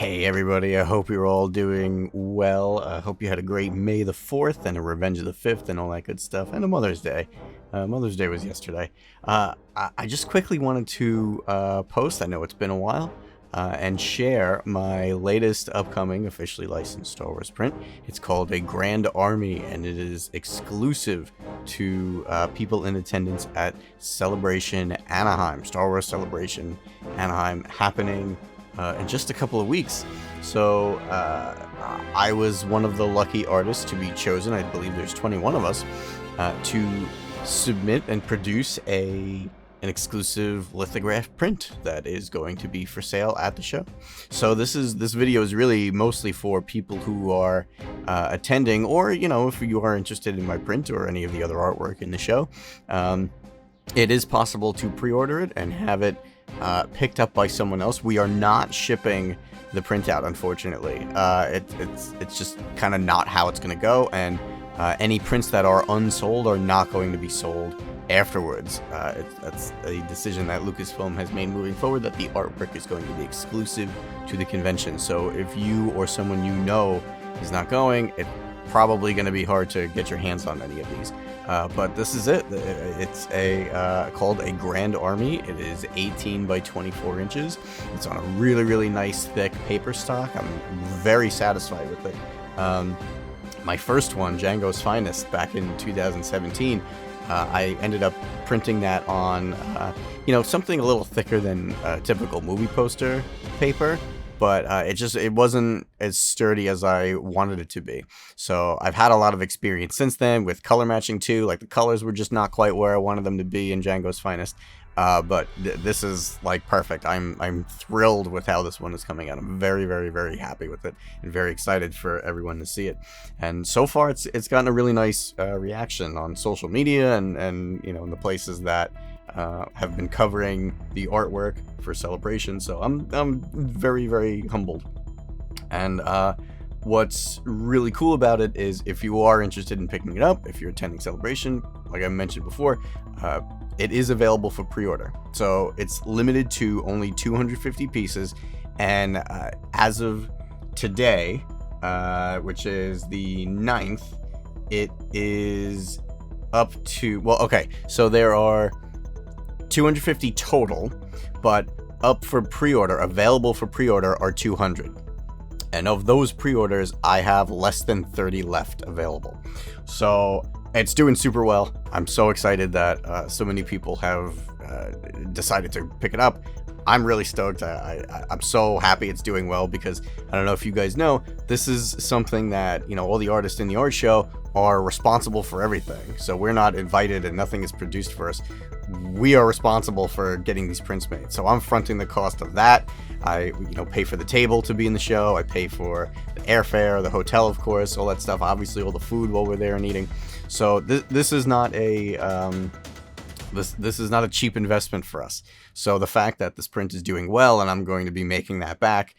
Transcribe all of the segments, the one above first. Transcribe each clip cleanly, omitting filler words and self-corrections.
Hey everybody, I hope you're all doing well. I hope you had a great May the 4th and a Revenge of the 5th and all that good stuff, and a Mother's Day. Mother's Day was yesterday. I just quickly wanted to post, I know it's been a while, and share my latest upcoming officially licensed Star Wars print. It's called A Grand Army, and it is exclusive to people in attendance at Celebration Anaheim, Star Wars Celebration Anaheim, happening in just a couple of weeks. So I was one of the lucky artists to be chosen. I believe there's 21 of us to submit and produce an exclusive lithograph print that is going to be for sale at the show. So this video is really mostly for people who are attending, or if you are interested in my print or any of the other artwork in the show. It is possible to pre-order it and have it picked up by someone else. We are not shipping the printout, unfortunately. It's just kind of not how it's going to go, and any prints that are unsold are not going to be sold afterwards. That's a decision that Lucasfilm has made moving forward, that the artwork is going to be exclusive to the convention. So if you or someone you know is not going, it's probably going to be hard to get your hands on any of these. But this is it. It's called A Grand Army. It is 18 by 24 inches. It's on a really nice thick paper stock. I'm very satisfied with it. My first one, Django's Finest, back in 2017, I ended up printing that on something a little thicker than typical movie poster paper. But it wasn't as sturdy as I wanted it to be. So I've had a lot of experience since then with color matching too. Like, the colors were just not quite where I wanted them to be in Django's Finest. But this is like perfect. I'm thrilled with how this one is coming out. I'm very happy with it, and very excited for everyone to see it. And so far, it's gotten a really nice reaction on social media and in the places that have been covering the artwork for Celebration. So I'm very humbled. And what's really cool about it is, if you are interested in picking it up, if you're attending Celebration, like I mentioned before, it is available for pre-order. So it's limited to only 250 pieces, and as of today, which is the 9th, it is up to, so there are 250 total, but up for pre-order, available for pre-order, are 200. And of those pre-orders, I have less than 30 left available. So it's doing super well. I'm so excited that so many people have decided to pick it up. I'm really stoked. I'm so happy it's doing well, because I don't know if you guys know, this is something that, all the artists in the art show are responsible for everything. So we're not invited and nothing is produced for us. We are responsible for getting these prints made. So I'm fronting the cost of that. I pay for the table to be in the show. I pay for the airfare, the hotel, of course, all that stuff. Obviously, all the food while we're there and eating. So this is not a this is not a cheap investment for us. So the fact that this print is doing well and I'm going to be making that back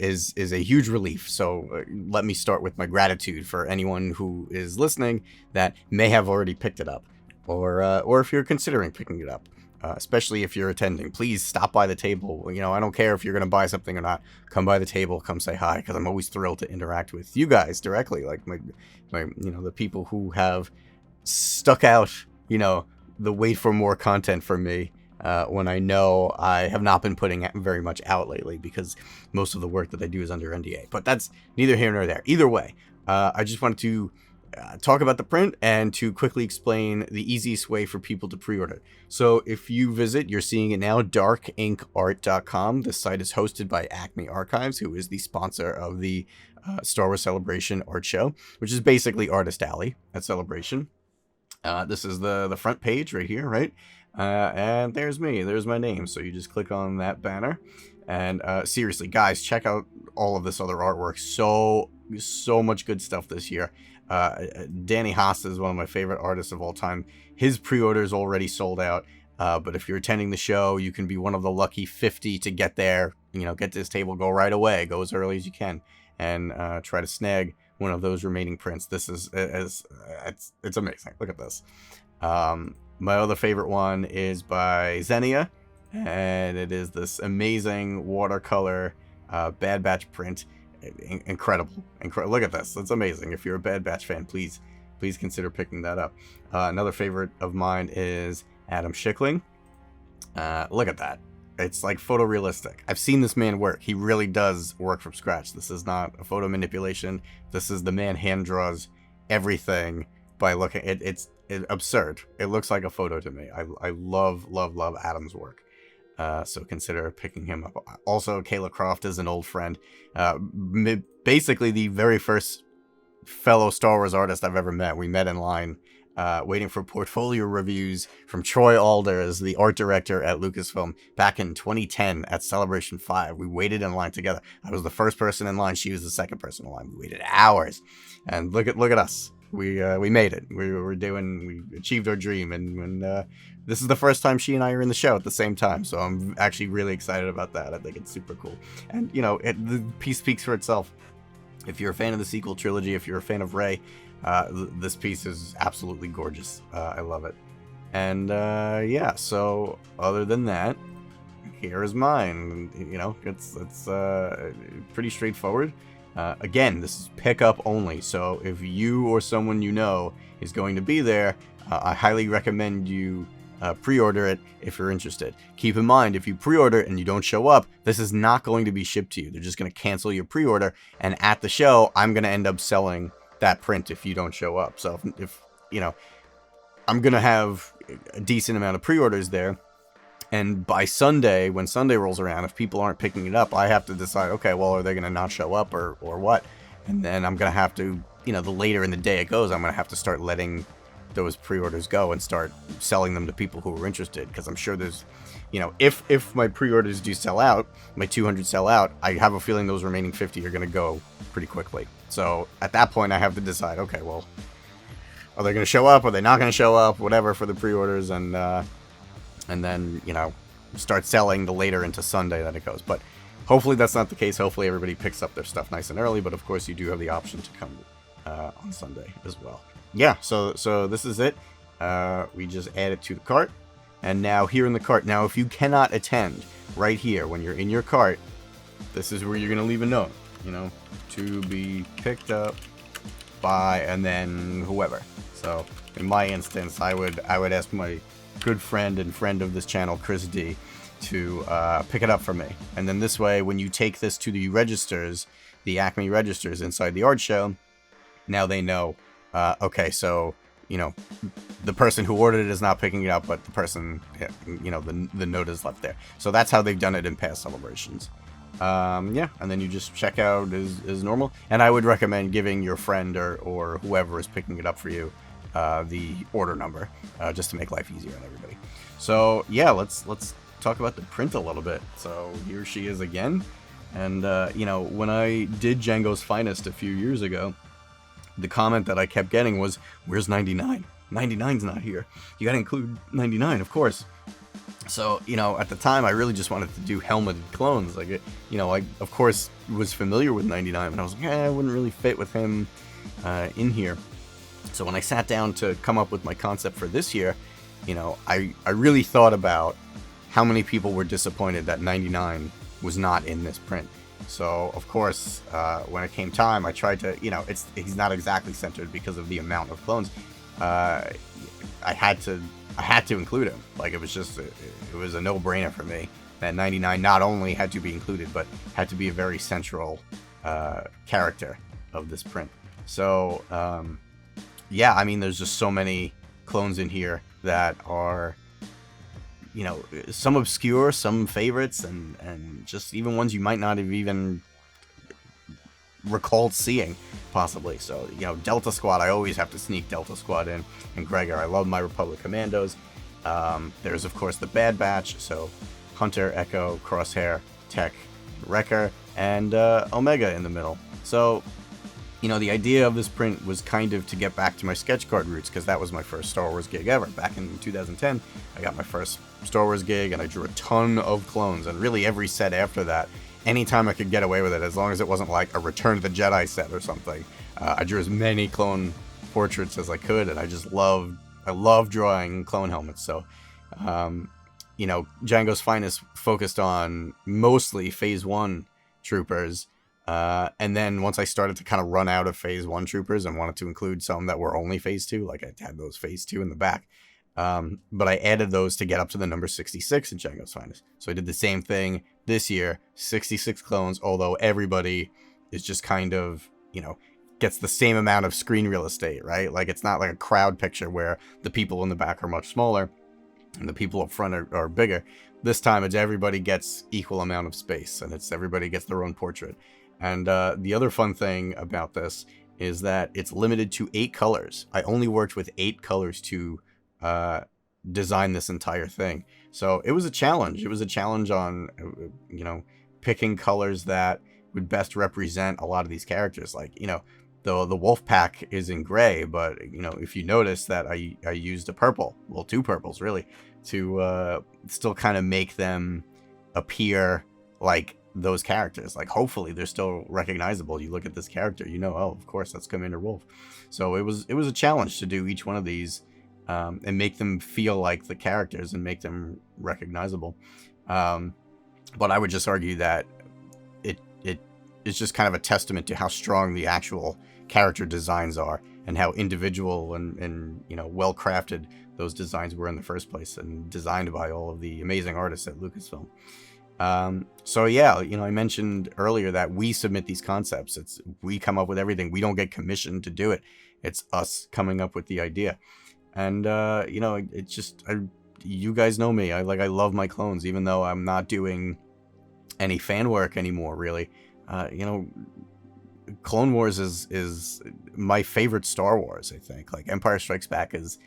is a huge relief. So let me start with my gratitude for anyone who is listening that may have already picked it up, or if you're considering picking it up. Especially if you're attending, please stop by the table. I don't care if you're going to buy something or not. Come by the table, come say hi, because I'm always thrilled to interact with you guys directly. Like my the people who have stuck out, the wait for more content from me when I know I have not been putting very much out lately, because most of the work that I do is under NDA. But that's neither here nor there. Either way, I just wanted to talk about the print and to quickly explain the easiest way for people to pre-order. So if you visit, you're seeing it now, darkinkart.com. This site is hosted by Acme Archives, who is the sponsor of the Star Wars Celebration art show, which is basically Artist Alley at Celebration. This is the front page right here, right? And there's me, there's my name. So you just click on that banner, and seriously, guys, check out all of this other artwork. So much good stuff this year. Danny Haas is one of my favorite artists of all time. His pre-order is already sold out. But if you're attending the show, you can be one of the lucky 50 to get there, get to this table, go right away, go as early as you can, and try to snag one of those remaining prints. This is it's amazing. Look at this. My other favorite one is by Xenia, and it is this amazing watercolor Bad Batch print. Incredible. Look at this. That's amazing. If you're a Bad Batch fan, please consider picking that up. Another favorite of mine is Adam Schickling. Look at that. It's like photorealistic. I've seen this man work. He really does work from scratch. This is not a photo manipulation. This is the man hand draws everything by looking. It's absurd. It looks like a photo to me. I love Adam's work. So consider picking him up. Also, Kayla Croft is an old friend. Basically the very first fellow Star Wars artist I've ever met. We met in line, waiting for portfolio reviews from Troy Alders, the art director at Lucasfilm, back in 2010 at Celebration 5. We waited in line together. I was the first person in line. She was the second person in line. We waited hours. And look at us. We made it. We achieved our dream. And this is the first time she and I are in the show at the same time. So I'm actually really excited about that. I think it's super cool. And, the piece speaks for itself. If you're a fan of the sequel trilogy, if you're a fan of Rey, this piece is absolutely gorgeous. I love it. And yeah, so other than that, here is mine. It's pretty straightforward. Again, this is pickup only, so if you or someone you know is going to be there, I highly recommend you pre-order it if you're interested. Keep in mind, if you pre-order and you don't show up, this is not going to be shipped to you. They're just going to cancel your pre-order, and at the show, I'm going to end up selling that print if you don't show up. So if I'm going to have a decent amount of pre-orders there, and by Sunday, when Sunday rolls around, if people aren't picking it up, I have to decide, okay, well, are they going to not show up or what? And then I'm going to have to, the later in the day it goes, I'm going to have to start letting those pre-orders go and start selling them to people who are interested. Because I'm sure there's, if my pre-orders do sell out, my 200 sell out, I have a feeling those remaining 50 are going to go pretty quickly. So at that point, I have to decide, okay, well, are they going to show up? Are they not going to show up? Whatever for the pre-orders, and then, start selling the later into Sunday that it goes. But hopefully that's not the case. Hopefully everybody picks up their stuff nice and early. But of course, you do have the option to come on Sunday as well. Yeah, so this is it. We just add it to the cart. And now here in the cart. Now, if you cannot attend right here when you're in your cart, this is where you're going to leave a note, to be picked up by, and then whoever. So in my instance, I would ask my good friend and friend of this channel, Chris D, to pick it up for me. And then this way, when you take this to the registers, the Acme registers inside the art show, now they know, okay, so, the person who ordered it is not picking it up, but the person, the note is left there. So that's how they've done it in past celebrations. Yeah, and then you just check out as normal. And I would recommend giving your friend or whoever is picking it up for you the order number, just to make life easier on everybody. So yeah, let's talk about the print a little bit. So here she is again, and when I did Django's Finest a few years ago, the comment that I kept getting was, "Where's 99? 99's not here. You got to include 99, of course." So at the time, I really just wanted to do helmeted clones. Like I of course was familiar with 99, and I was like, I wouldn't really fit with him in here. So when I sat down to come up with my concept for this year, I really thought about how many people were disappointed that 99 was not in this print. So of course, when it came time, I tried to, he's not exactly centered because of the amount of clones. I had to include him. Like it was a no-brainer for me that 99 not only had to be included, but had to be a very central character of this print. So yeah, I mean, there's just so many clones in here that are, some obscure, some favorites, and just even ones you might not have even recalled seeing, possibly. So, Delta Squad, I always have to sneak Delta Squad in, and Gregor. I love my Republic Commandos. There's, of course, the Bad Batch, so Hunter, Echo, Crosshair, Tech, Wrecker, and Omega in the middle. So, the idea of this print was kind of to get back to my sketch card roots, because that was my first Star Wars gig ever. Back in 2010, I got my first Star Wars gig, and I drew a ton of clones, and really every set after that, anytime I could get away with it, as long as it wasn't like a Return of the Jedi set or something, I drew as many clone portraits as I could, and I love drawing clone helmets. So, Django's Finest focused on mostly Phase 1 troopers. And then once I started to kind of run out of phase 1 troopers and wanted to include some that were only phase 2, like I had those phase 2 in the back. But I added those to get up to the number 66 in Django's Finest. So I did the same thing this year, 66 clones, although everybody is just kind of, gets the same amount of screen real estate, right? Like, it's not like a crowd picture where the people in the back are much smaller and the people up front are bigger. This time it's everybody gets equal amount of space, and it's everybody gets their own portrait. And the other fun thing about this is that it's limited to 8 colors. I only worked with 8 colors to design this entire thing. So it was a challenge. It was a challenge on, picking colors that would best represent a lot of these characters. Like, the wolf pack is in gray, but if you notice that I used a purple, well, 2 purples really, to still kind of make them appear like those characters. Like, hopefully they're still recognizable. You look at this character, oh, of course that's Commander Wolf. So it was a challenge to do each one of these and make them feel like the characters and make them recognizable. But I would just argue that it's just kind of a testament to how strong the actual character designs are and how individual and well crafted those designs were in the first place, and designed by all of the amazing artists at Lucasfilm. So yeah, I mentioned earlier that we submit these concepts. We come up with everything. We don't get commissioned to do it. It's us coming up with the idea. And it's just, you guys know me. I love my clones, even though I'm not doing any fan work anymore, really. Clone Wars is my favorite Star Wars, I think. Like, Empire Strikes Back is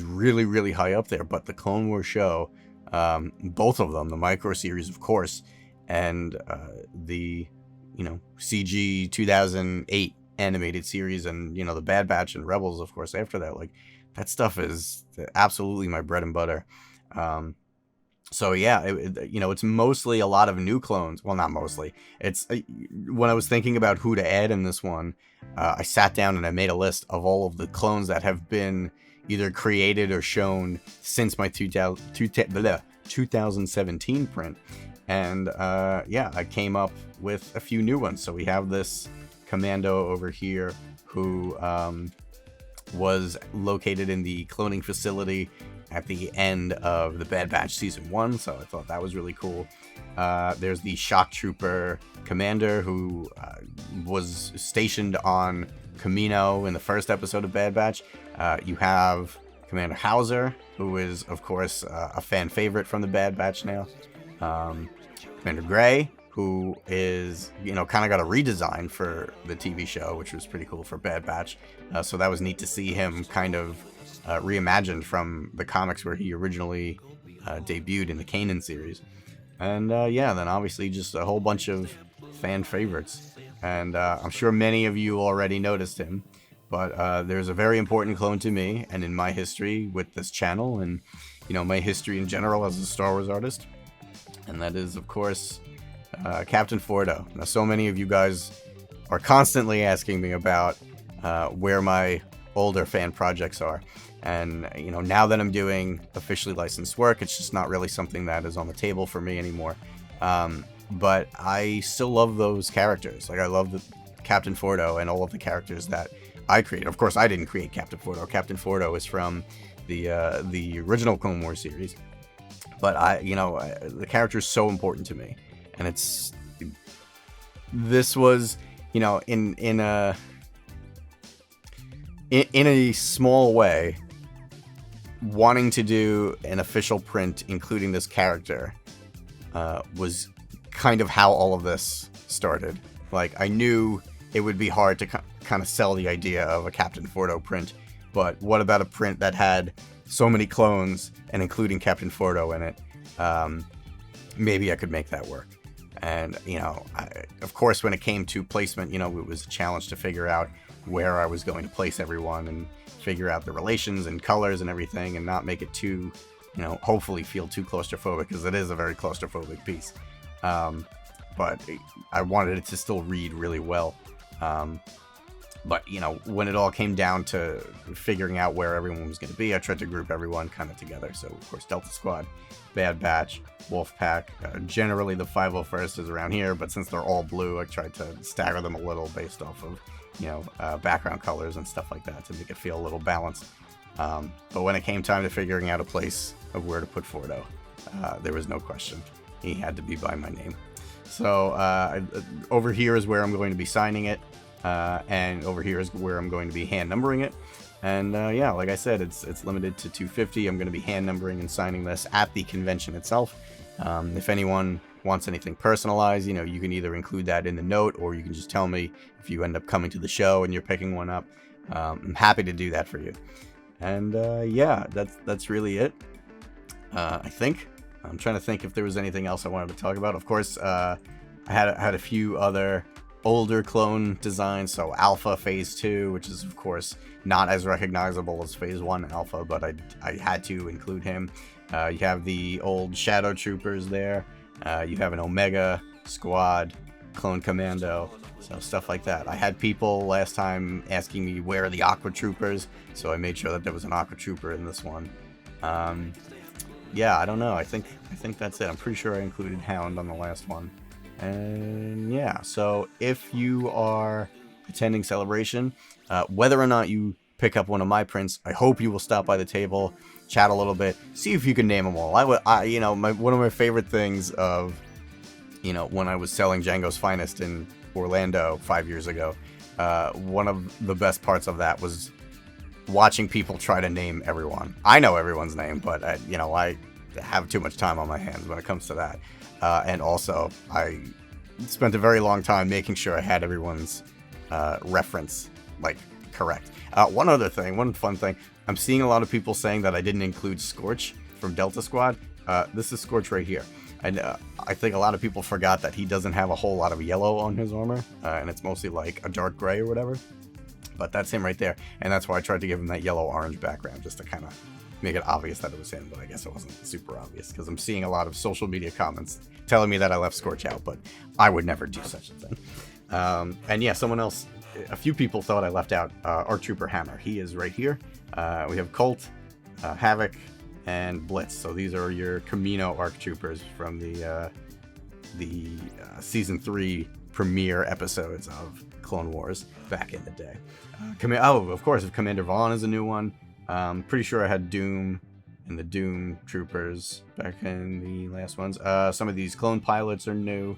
really, really high up there, but the Clone Wars show, both of them, the micro series, of course, and the CG 2008 animated series, and the Bad Batch and Rebels, of course, after that, like, that stuff is absolutely my bread and butter. So yeah, it's mostly a lot of new clones. Well, not mostly. It's when I was thinking about who to add in this one, I sat down and I made a list of all of the clones that have been either created or shown since my 2017 print. And I came up with a few new ones. So we have this Commando over here who was located in the cloning facility at the end of the Bad Batch Season 1, so I thought that was really cool. There's the Shock Trooper Commander, who was stationed on Kamino in the first episode of Bad Batch. You have Commander Hauser, who is, of course, a fan favorite from the Bad Batch now. Commander Gray, who is, kind of got a redesign for the TV show, which was pretty cool for Bad Batch. So that was neat to see him kind of reimagined from the comics where he originally debuted in the Kanan series. And then obviously just a whole bunch of fan favorites. And I'm sure many of you already noticed him, but there's a very important clone to me and in my history with this channel, and my history in general as a Star Wars artist. And that is, of course, Captain Fordo. Now, so many of you guys are constantly asking me about where my older fan projects are. And, now that I'm doing officially licensed work, it's just not really something that is on the table for me anymore. But I still love those characters. Like, I love the Captain Fordo and all of the characters that I created. Of course, I didn't create Captain Fordo. Captain Fordo is from the original Clone Wars series. But the character is so important to me. And this was, in a small way, wanting to do an official print including this character was kind of how all of this started. Like, I knew it would be hard to kind of sell the idea of a Captain Fordo print, but what about a print that had so many clones and including Captain Fordo in it? Maybe I could make that work. And, of course, when it came to placement, it was a challenge to figure out where I was going to place everyone and figure out the relations and colors and everything, and not make it too, hopefully feel too claustrophobic, because it is a very claustrophobic piece. But I wanted it to still read really well. But, you know, when it all came down to figuring out where everyone was going to be, I tried to group everyone kind of together. So, of course, Delta Squad, Bad Batch, Wolf Pack. Generally, the 501st is around here, but since they're all blue, I tried to stagger them a little based off of, you know, background colors and stuff like that to make it feel a little balanced. But when it came time to figuring out a place of where to put Fordo, there was no question. He had to be by my name. So over here is where I'm going to be signing it, and over here is where I'm going to be hand numbering it. And yeah, like I said, it's limited to 250. I'm going to be hand numbering and signing this at the convention itself. If anyone wants anything personalized, you know, you can either include that in the note, or you can just tell me if you end up coming to the show and you're picking one up. I'm happy to do that for you. And yeah, that's really it. I think. I'm trying to think if there was anything else I wanted to talk about. Of course, I had a few other older clone designs. So Alpha Phase 2, which is of course not as recognizable as Phase 1 Alpha, but I had to include him. You have the old Shadow Troopers there. You have an Omega Squad, Clone Commando, so stuff like that. I had people last time asking me where are the Aqua Troopers, so I made sure that there was an Aqua Trooper in this one. Yeah, I don't know. I think that's it. I'm pretty sure I included Hound on the last one. And yeah, so if you are attending Celebration, whether or not you pick up one of my prints, I hope you will stop by the table, chat a little bit, see if you can name them all. You know, one of my favorite things of, you know, when I was selling Django's Finest in Orlando 5 years ago, one of the best parts of that was watching people try to name everyone. I know everyone's name, but you know, I have too much time on my hands when it comes to that. And also, I spent a very long time making sure I had everyone's reference like correct. One other thing, one fun thing, I'm seeing a lot of people saying that I didn't include Scorch from Delta Squad. This is Scorch right here. And I think a lot of people forgot that he doesn't have a whole lot of yellow on his armor, and it's mostly like a dark gray or whatever. But that's him right there, and that's why I tried to give him that yellow-orange background, just to kind of make it obvious that it was him, but I guess it wasn't super obvious, because I'm seeing a lot of social media comments telling me that I left Scorch out, but I would never do such a thing. And yeah, someone else, a few people thought I left out ARC Trooper Hammer. He is right here. We have Colt, Havoc, and Blitz. So these are your Camino ARC Troopers from the Season 3 premiere episodes of Clone Wars back in the day. Oh, of course, Commander Vaughn is a new one. Pretty sure I had Doom and the Doom Troopers back in the last ones. Some of these clone pilots are new.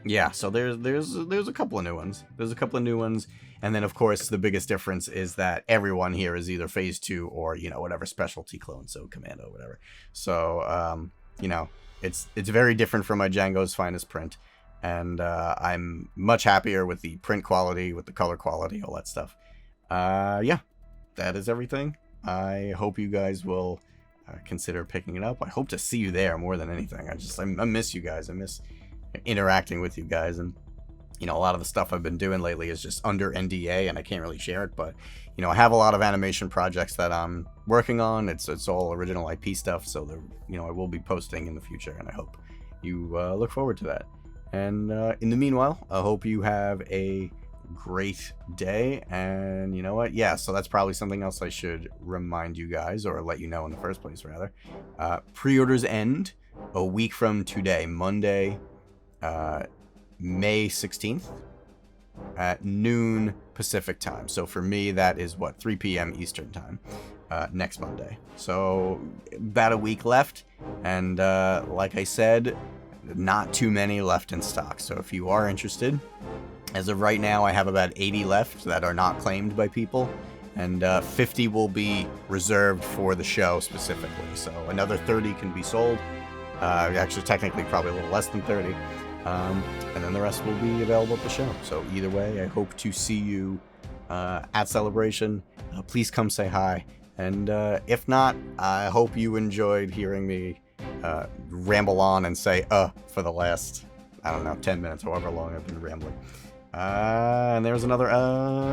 Yeah, so there's a couple of new ones. There's a couple of new ones, and then of course the biggest difference is that everyone here is either Phase 2 or, you know, whatever specialty clone, so Commando, whatever. So you know, it's very different from my Django's Finest print, and I'm much happier with the print quality, with the color quality, all that stuff. Yeah, that is everything. I hope you guys will consider picking it up. I hope to see you there more than anything. I miss you guys. I miss interacting with you guys, and you know, a lot of the stuff I've been doing lately is just under NDA and I can't really share it, but you know, I have a lot of animation projects that I'm working on. It's all original IP stuff, so you know, I will be posting in the future, and I hope you look forward to that. And in the meanwhile, I hope you have a great day. And you know what, yeah, so that's probably something else I should remind you guys, or let you know in the first place rather. Pre-orders end a week from today, Monday, May 16th at noon Pacific time. So for me, that is what, 3 p.m. Eastern time, next Monday. So about a week left, and like I said, not too many left in stock. So if you are interested, as of right now, I have about 80 left that are not claimed by people, and 50 will be reserved for the show specifically. So another 30 can be sold. Actually, technically, probably a little less than 30. And then the rest will be available at the show. So either way, I hope to see you at Celebration. Please come say hi. And if not, I hope you enjoyed hearing me ramble on and say for the last, I don't know, 10 minutes, however long I've been rambling. And there's another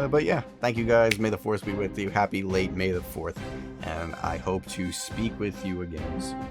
but yeah, thank you guys. May the Force be with you. Happy late May the 4th. And I hope to speak with you again soon.